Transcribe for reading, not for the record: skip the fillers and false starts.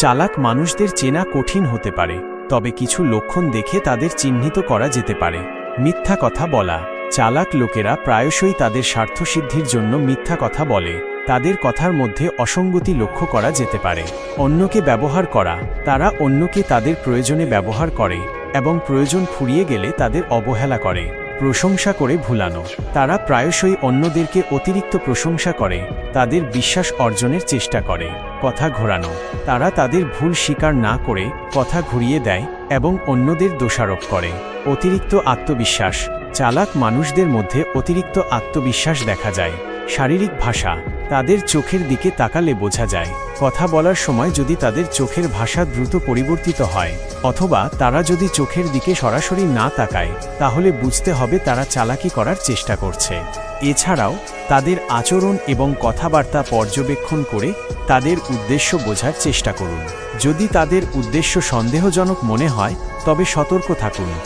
চালাক মানুষদের চেনা কঠিন হতে পারে, তবে কিছু লক্ষণ দেখে তাদের চিহ্নিত করা যেতে পারে। মিথ্যা কথা বলা। চালাক লোকেরা প্রায়শই তাদের স্বার্থসিদ্ধির জন্য মিথ্যা কথা বলে। তাদের কথার মধ্যে অসঙ্গতি লক্ষ্য করা যেতে পারে। অন্যকে ব্যবহার করা। তারা অন্যকে তাদের প্রয়োজনে ব্যবহার করে এবং প্রয়োজন ফুরিয়ে গেলে তাদের অবহেলা করে। প্রশংসা করে ভুলানো। তারা প্রায়শই অন্যদেরকে অতিরিক্ত প্রশংসা করে, তাদের বিশ্বাস অর্জনের চেষ্টা করে। কথা ঘোরানো। তারা তাদের ভুল স্বীকার না করে কথা ঘুরিয়ে দেয় এবং অন্যদের দোষারোপ করে। অতিরিক্ত আত্মবিশ্বাস। চালাক মানুষদের মধ্যে অতিরিক্ত আত্মবিশ্বাস দেখা যায়। শারীরিক ভাষা। তাদের চোখের দিকে তাকালে বোঝা যায়। কথা বলার সময় যদি তাদের চোখের ভাষা দ্রুত পরিবর্তিত হয় অথবা তারা যদি চোখের দিকে সরাসরি না তাকায়, তাহলে বুঝতে হবে তারা চালাকি করার চেষ্টা করছে। এছাড়াও তাদের আচরণ এবং কথাবার্তা পর্যবেক্ষণ করে তাদের উদ্দেশ্য বোঝার চেষ্টা করুন। যদি তাদের উদ্দেশ্য সন্দেহজনক মনে হয় তবে সতর্ক থাকুন।